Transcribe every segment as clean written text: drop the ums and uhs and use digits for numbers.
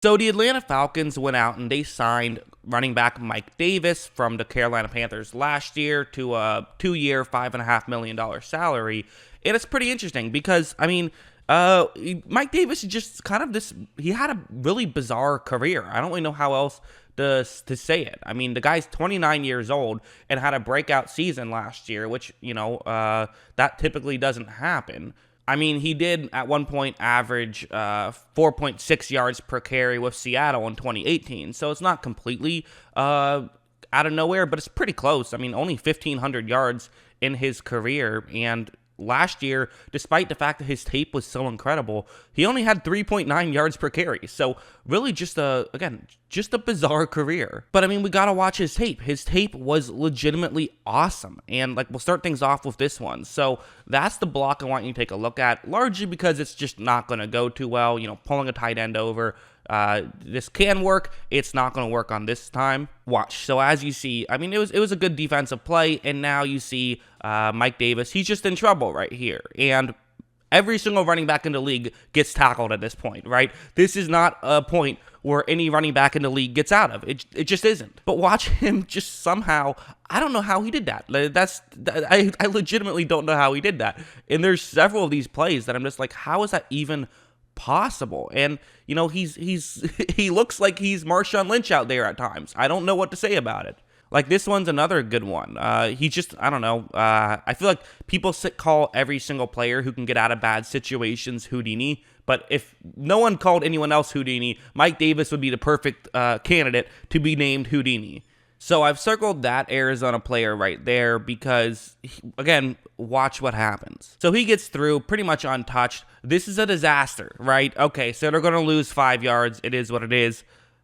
So the Atlanta Falcons went out and they signed running back Mike Davis from the Carolina Panthers last year to a 2-year, $5.5 million salary. And it's pretty interesting because, Mike Davis is just kind of this, he had a really bizarre career. I don't really know how else to say it. I mean, the guy's 29 years old and had a breakout season last year, which, that typically doesn't happen. I mean, he did at one point average 4.6 yards per carry with Seattle in 2018, so it's not completely out of nowhere, but it's pretty close. I mean, only 1,500 yards in his career, and last year, despite the fact that his tape was so incredible, he only had 3.9 yards per carry. So really just a bizarre career. But I mean, we got to watch his tape. His tape was legitimately awesome. And we'll start things off with this one. So that's the block I want you to take a look at, largely because it's just not going to go too well. Pulling a tight end over. This can work. It's not going to work on this time. Watch. So as you see, I mean, it was a good defensive play, and now you see Mike Davis. He's just in trouble right here, and every single running back in the league gets tackled at this point, right? This is not a point where any running back in the league gets out of. It just isn't. But watch him just somehow, I don't know how he did that. I legitimately don't know how he did that. And there's several of these plays that I'm just like, how is that even possible? And he looks like he's Marshawn Lynch out there at times. I don't know what to say about it. This one's another good one. He just, I don't know. I feel like people call every single player who can get out of bad situations Houdini. But if no one called anyone else Houdini, Mike Davis would be the perfect candidate to be named Houdini. So I've circled that Arizona player right there because, again, watch what happens. So he gets through pretty much untouched. This is a disaster, right? Okay, so they're going to lose 5 yards. It is what it is.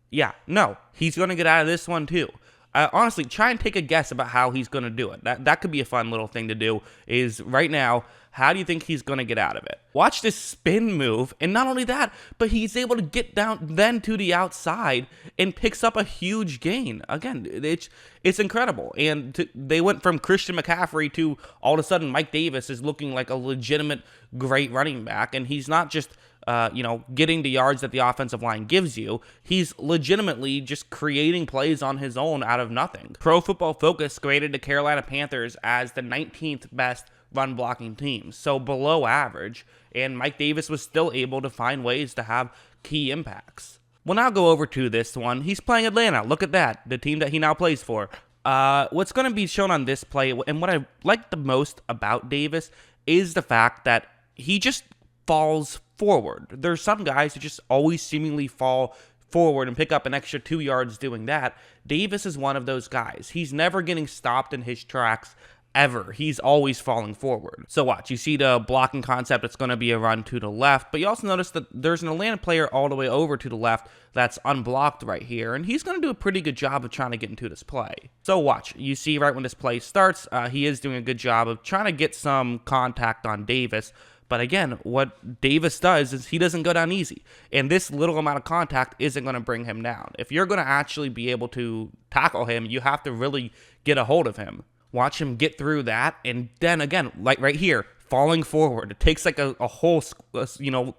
Yeah, no, he's going to get out of this one too. Honestly, try and take a guess about how he's going to do it. That could be a fun little thing to do, is right now, how do you think he's going to get out of it? Watch this spin move, and not only that, but he's able to get down then to the outside and picks up a huge gain. Again, it's incredible. And they went from Christian McCaffrey to all of a sudden Mike Davis is looking like a legitimate great running back, and he's not just getting the yards that the offensive line gives you. He's legitimately just creating plays on his own out of nothing. Pro Football Focus graded the Carolina Panthers as the 19th best run blocking team, so below average, and Mike Davis was still able to find ways to have key impacts. We'll now go over to this one. He's playing Atlanta. Look at that, the team that he now plays for. What's going to be shown on this play, and what I like the most about Davis, is the fact that he just falls forward. There's some guys who just always seemingly fall forward and pick up an extra 2 yards doing that. Davis is one of those guys. He's never getting stopped in his tracks ever. He's always falling forward. So watch, you see the blocking concept, it's going to be a run to the left, but you also notice that there's an Atlanta player all the way over to the left that's unblocked right here, and he's going to do a pretty good job of trying to get into this play. So watch, you see right when this play starts, he is doing a good job of trying to get some contact on Davis. But again, what Davis does is he doesn't go down easy. And this little amount of contact isn't going to bring him down. If you're going to actually be able to tackle him, you have to really get a hold of him. Watch him get through that. And then again, like right here, falling forward. It takes like a whole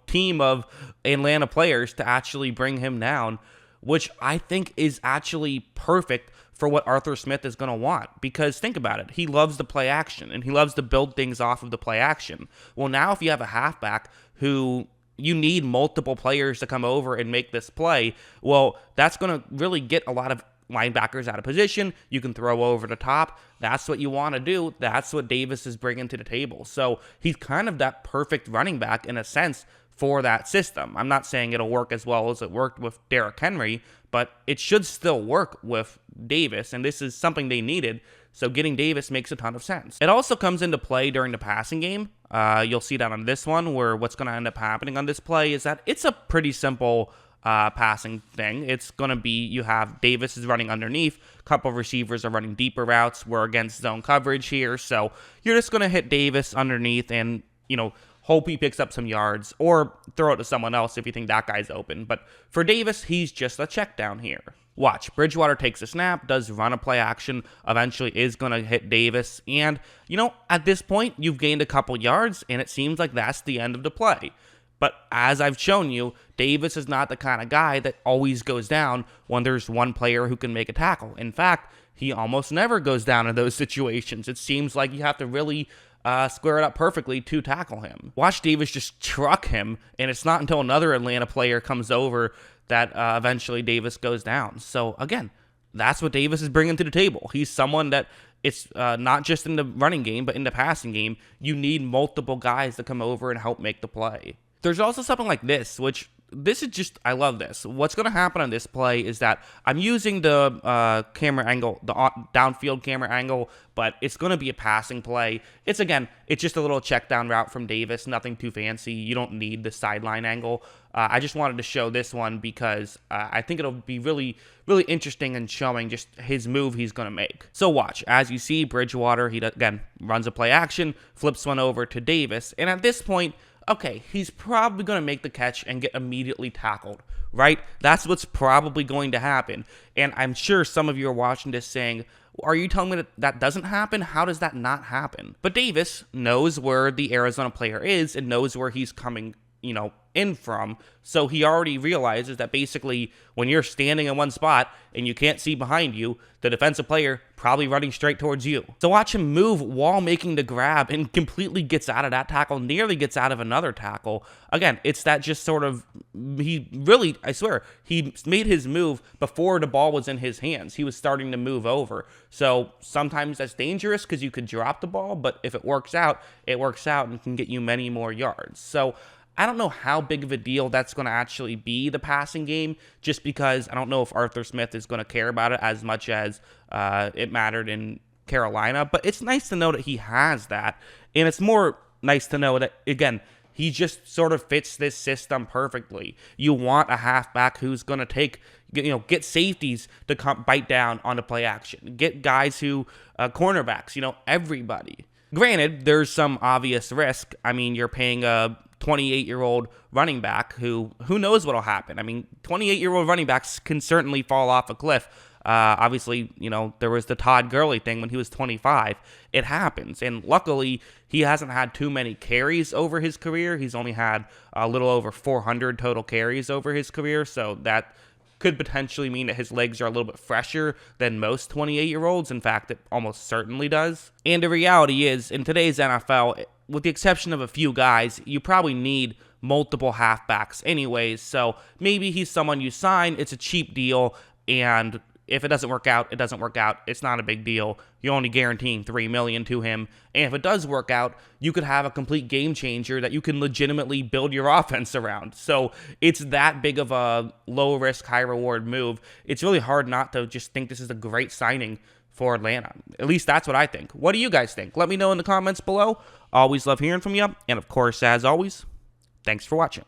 team of Atlanta players to actually bring him down, which I think is actually perfect for what Arthur Smith is going to want. Because think about it. He loves the play action, and he loves to build things off of the play action. Well, now if you have a halfback who you need multiple players to come over and make this play, well, that's going to really get a lot of linebackers out of position. You can throw over the top. That's what you want to do. That's what Davis is bringing to the table. So he's kind of that perfect running back in a sense for that system. I'm not saying it'll work as well as it worked with Derrick Henry, but it should still work with Davis, and this is something they needed, so getting Davis makes a ton of sense. It also comes into play during the passing game. You'll see that on this one, where what's going to end up happening on this play is that it's a pretty simple passing thing. It's going to be, you have Davis is running underneath, a couple of receivers are running deeper routes. We're against zone coverage here, so you're just going to hit Davis underneath and, hope he picks up some yards, or throw it to someone else if you think that guy's open. But for Davis, he's just a check down here. Watch, Bridgewater takes a snap, does run a play action, eventually is going to hit Davis, and, at this point, you've gained a couple yards, and it seems like that's the end of the play. But as I've shown you, Davis is not the kind of guy that always goes down when there's one player who can make a tackle. In fact, he almost never goes down in those situations. It seems like you have to really square it up perfectly to tackle him. Watch Davis just truck him, and it's not until another Atlanta player comes over that eventually Davis goes down. So again, that's what Davis is bringing to the table. He's someone that it's not just in the running game, but in the passing game, you need multiple guys to come over and help make the play. There's also something like this, which this is just, I love this. What's going to happen on this play is that I'm using the camera angle, the downfield camera angle, but it's going to be a passing play. It's just a little check down route from Davis, nothing too fancy. You don't need the sideline angle. I just wanted to show this one because I think it'll be really, really interesting in showing just his move he's going to make. So watch, as you see, Bridgewater, he again runs a play action, flips one over to Davis, and at this point, okay, he's probably going to make the catch and get immediately tackled, right? That's what's probably going to happen. And I'm sure some of you are watching this saying, are you telling me that that doesn't happen? How does that not happen? But Davis knows where the Arizona player is and knows where he's coming, in from. So he already realizes that basically when you're standing in one spot and you can't see behind you, the defensive player probably running straight towards you. So watch him move while making the grab and completely gets out of that tackle, nearly gets out of another tackle. Again, it's that just sort of, I swear, he made his move before the ball was in his hands. He was starting to move over. So sometimes that's dangerous because you could drop the ball, but if it works out and can get you many more yards. So I don't know how big of a deal that's going to actually be, the passing game, just because I don't know if Arthur Smith is going to care about it as much as it mattered in Carolina. But it's nice to know that he has that. And it's more nice to know that, again, he just sort of fits this system perfectly. You want a halfback who's going to get safeties to bite down on the play action. Get guys cornerbacks, everybody. Granted, there's some obvious risk. I mean, you're paying a 28-year-old running back who knows what'll happen. I mean, 28-year-old running backs can certainly fall off a cliff. Obviously, there was the Todd Gurley thing when he was 25. It happens. And luckily, he hasn't had too many carries over his career. He's only had a little over 400 total carries over his career. So that could potentially mean that his legs are a little bit fresher than most 28-year-olds. In fact, it almost certainly does. And the reality is, in today's NFL, with the exception of a few guys, you probably need multiple halfbacks anyways. So maybe he's someone you sign. It's a cheap deal, and if it doesn't work out, it doesn't work out. It's not a big deal. You're only guaranteeing $3 million to him. And if it does work out, you could have a complete game changer that you can legitimately build your offense around. So it's that big of a low risk, high reward move. It's really hard not to just think this is a great signing for Atlanta. At least that's what I think. What do you guys think? Let me know in the comments below. Always love hearing from you. And of course, as always, thanks for watching.